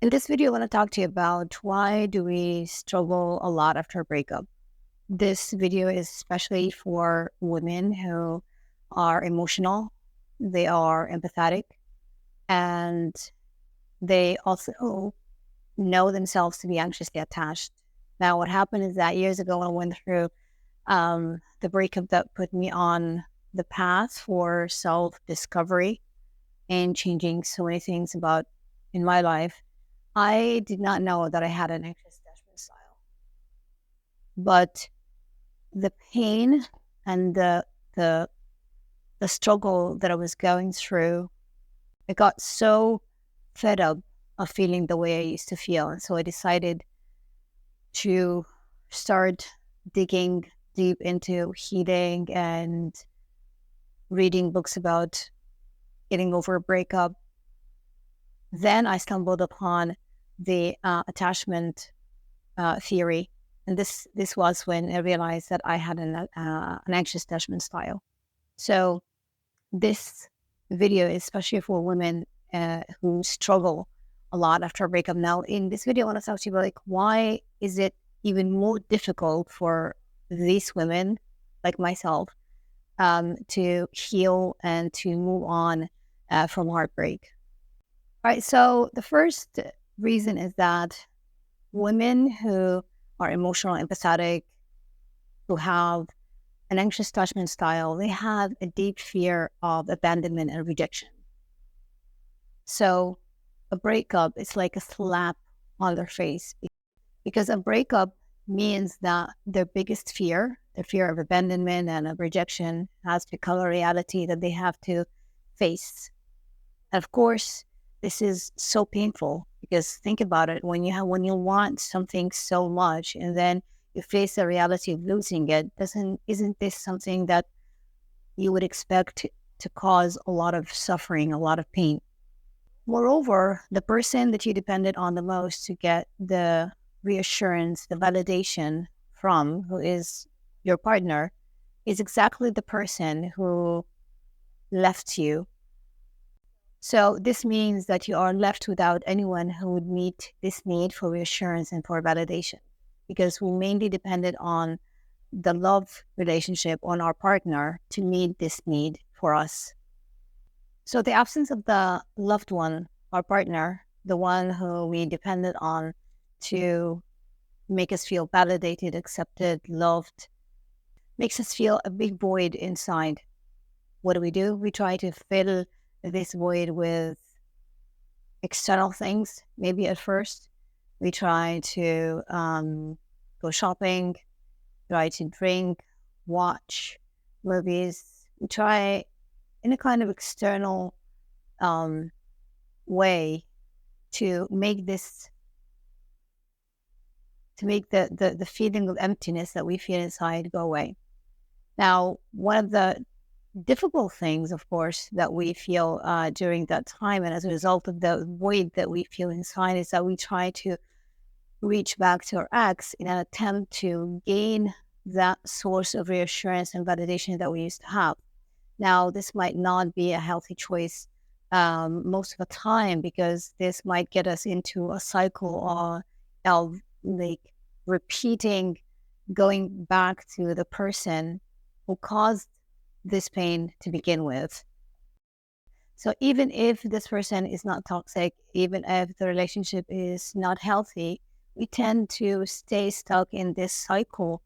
In this video, I want to talk to you about why do we struggle a lot after a breakup. This video is especially for women who are emotional, they are empathetic, and they also know themselves to be anxiously attached. Now, what happened is that years ago, I went through the breakup that put me on the path for self-discovery and changing so many things about in my life. I did not know that I had an anxious attachment style, but the pain and the the struggle that I was going through, I got so fed up of feeling the way I used to feel, and so I decided to start digging deep into healing and reading books about getting over a breakup. Then I stumbled upon the attachment theory. And this was when I realized that I had an anxious attachment style. So this video is especially for women who struggle a lot after a breakup. Now, in this video, I want to talk to you about why is it even more difficult for these women, like myself, to heal and to move on from heartbreak. All right. So the first reason is that women who are emotional, empathetic, who have an anxious attachment style, they have a deep fear of abandonment and rejection. So a breakup is like a slap on their face because a breakup means that their biggest fear, the fear of abandonment and of rejection, has become a reality that they have to face. And of course, this is so painful because think about it, when you want something so much and then you face the reality of losing it, isn't this something that you would expect to cause a lot of suffering, a lot of pain? Moreover, the person that you depended on the most to get the reassurance, the validation from, who is your partner, is exactly the person who left you. So this means that you are left without anyone who would meet this need for reassurance and for validation, because we mainly depended on the love relationship, on our partner, to meet this need for us. So the absence of the loved one, our partner, the one who we depended on to make us feel validated, accepted, loved, makes us feel a big void inside. What do? We try to fill this void with external things. Maybe at first we try to go shopping, try to drink, watch movies. We try in a kind of external way to make this, to make the feeling of emptiness that we feel inside go away. Now, one of the difficult things, of course, that we feel during that time, and as a result of the void that we feel inside, is that we try to reach back to our ex in an attempt to gain that source of reassurance and validation that we used to have. Now, this might not be a healthy choice most of the time, because this might get us into a cycle of like repeating, going back to the person who caused this pain to begin with. So even if this person is not toxic, even if the relationship is not healthy, we tend to stay stuck in this cycle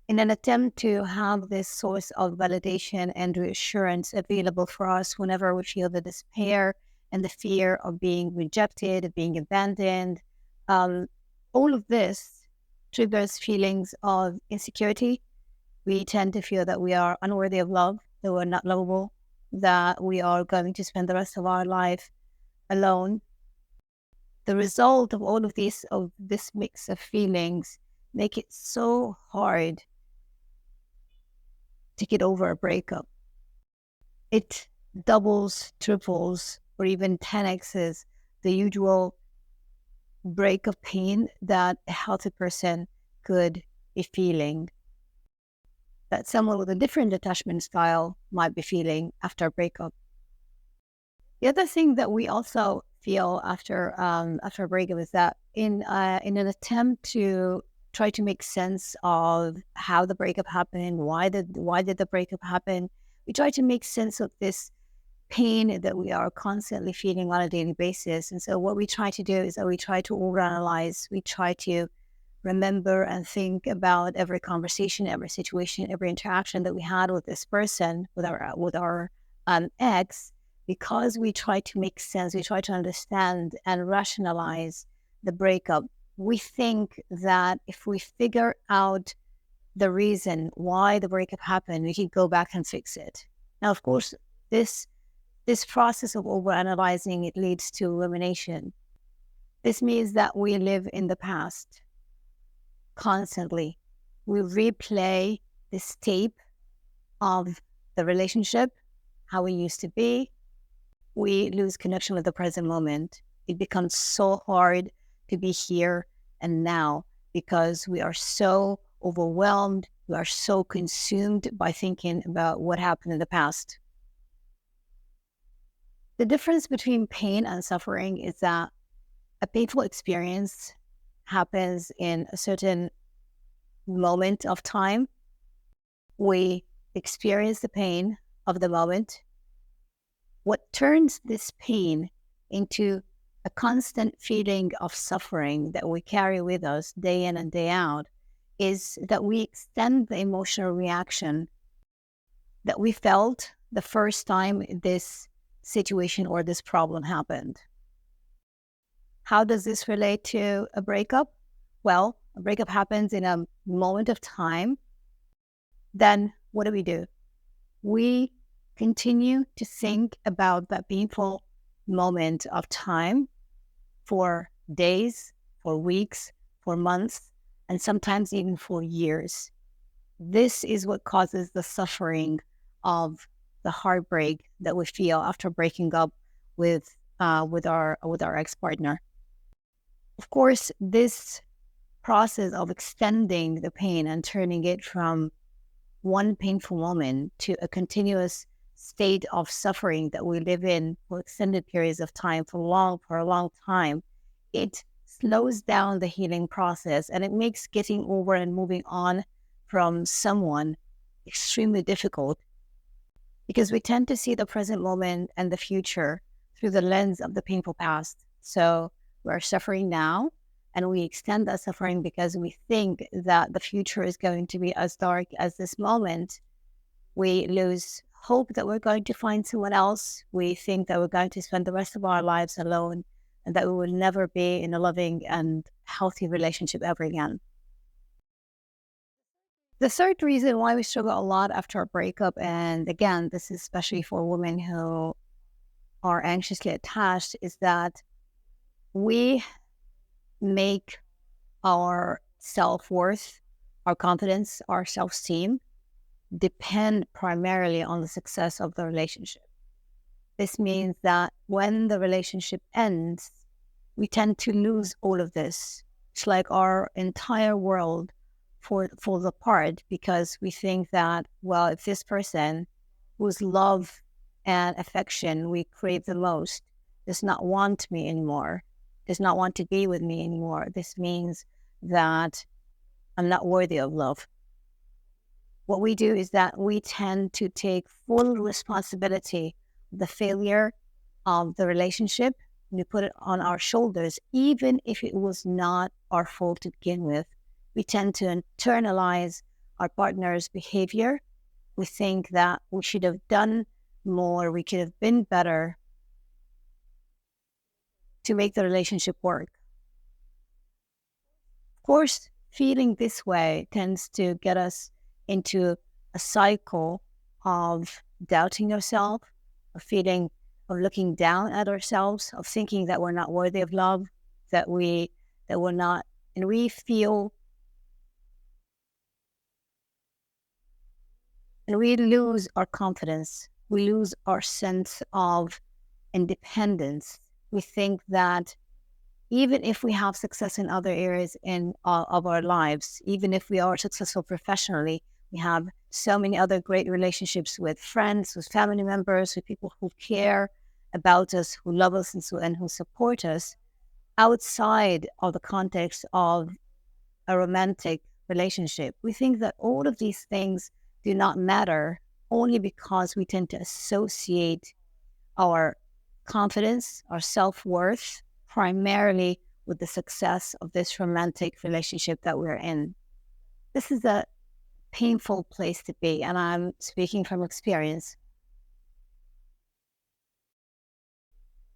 in an attempt to have this source of validation and reassurance available for us whenever we feel the despair and the fear of being rejected, of being abandoned. All of this triggers feelings of insecurity. We tend to feel that we are unworthy of love, that we're not lovable, that we are going to spend the rest of our life alone. The result of all of this mix of feelings, make it so hard to get over a breakup. It doubles, triples, or even 10x's the usual breakup pain that a healthy person could be feeling, that someone with a different attachment style might be feeling after a breakup. The other thing that we also feel after a breakup is that in an attempt to try to make sense of how the breakup happened, why did the breakup happen, we try to make sense of this pain that we are constantly feeling on a daily basis. And so what we try to do is that we try to overanalyze, we try to remember and think about every conversation, every situation, every interaction that we had with this person, with our ex, because we try to make sense, we try to understand and rationalize the breakup. We think that if we figure out the reason why the breakup happened, we can go back and fix it. Now, of course, this process of overanalyzing, it leads to rumination. This means that we live in the past constantly. We replay this tape of the relationship, how we used to be. We lose connection with the present moment. It becomes so hard to be here and now because we are so overwhelmed. We are so consumed by thinking about what happened in the past. The difference between pain and suffering is that a painful experience happens in a certain moment of time. We experience the pain of the moment. What turns this pain into a constant feeling of suffering that we carry with us day in and day out is that we extend the emotional reaction that we felt the first time this situation or this problem happened. How does this relate to a breakup? Well, a breakup happens in a moment of time. Then what do? We continue to think about that painful moment of time for days, for weeks, for months, and sometimes even for years. This is what causes the suffering of the heartbreak that we feel after breaking up with our ex-partner. Of course, this process of extending the pain and turning it from one painful moment to a continuous state of suffering that we live in for extended periods of time, for a long time, it slows down the healing process and it makes getting over and moving on from someone extremely difficult because we tend to see the present moment and the future through the lens of the painful past. So we're suffering now and we extend that suffering because we think that the future is going to be as dark as this moment. We lose hope that we're going to find someone else. We think that we're going to spend the rest of our lives alone and that we will never be in a loving and healthy relationship ever again. The third reason why we struggle a lot after a breakup, and again, this is especially for women who are anxiously attached, is that we make our self-worth, our confidence, our self-esteem depend primarily on the success of the relationship. This means that when the relationship ends, we tend to lose all of this. It's like our entire world falls apart because we think that, well, if this person whose love and affection we crave the most does not want me anymore, does not want to be with me anymore, this means that I'm not worthy of love. What we do is that we tend to take full responsibility of the failure of the relationship. We put it on our shoulders, even if it was not our fault to begin with. We tend to internalize our partner's behavior. We think that we should have done more, we could have been better to make the relationship work. Of course, feeling this way tends to get us into a cycle of doubting yourself, of looking down at ourselves, of thinking that we're not worthy of love, that we're not, and we lose our confidence. We lose our sense of independence. We think that even if we have success in other areas of our lives, even if we are successful professionally, we have so many other great relationships with friends, with family members, with people who care about us, who love us and who support us outside of the context of a romantic relationship. We think that all of these things do not matter only because we tend to associate our confidence, our self-worth, primarily with the success of this romantic relationship that we're in. This is a painful place to be, and I'm speaking from experience.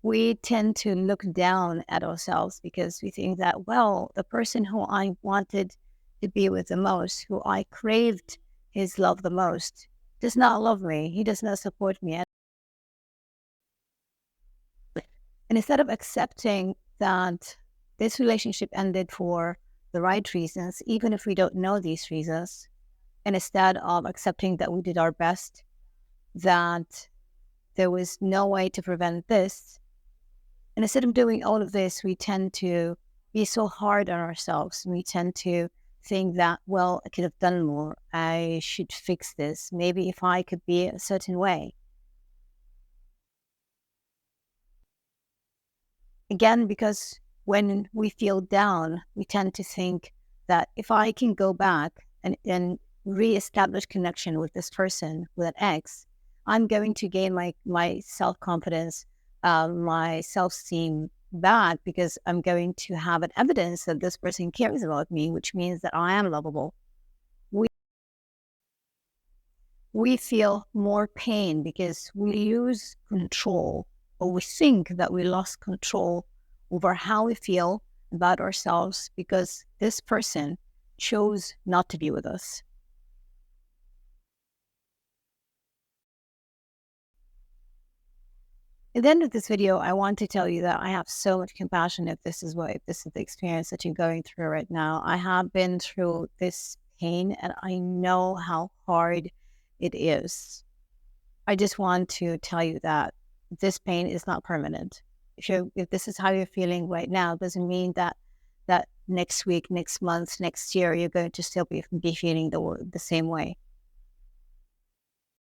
We tend to look down at ourselves because we think that, well, the person who I wanted to be with the most, who I craved his love the most, does not love me. He does not support me. And instead of accepting that this relationship ended for the right reasons, even if we don't know these reasons, and instead of accepting that we did our best, that there was no way to prevent this, and instead of doing all of this, we tend to be so hard on ourselves. We tend to think that, well, I could have done more. I should fix this. Maybe if I could be a certain way. Again, because when we feel down, we tend to think that if I can go back and reestablish connection with this person, with an ex, I'm going to gain my self-confidence, my self-esteem back because I'm going to have an evidence that this person cares about me, which means that I am lovable. We feel more pain because we lose control, or we think that we lost control over how we feel about ourselves because this person chose not to be with us. At the end of this video, I want to tell you that I have so much compassion if this is the experience that you're going through right now. I have been through this pain and I know how hard it is. I just want to tell you that this pain is not permanent. If this is how you're feeling right now, it doesn't mean that next week, next month, next year, you're going to still be feeling the same way.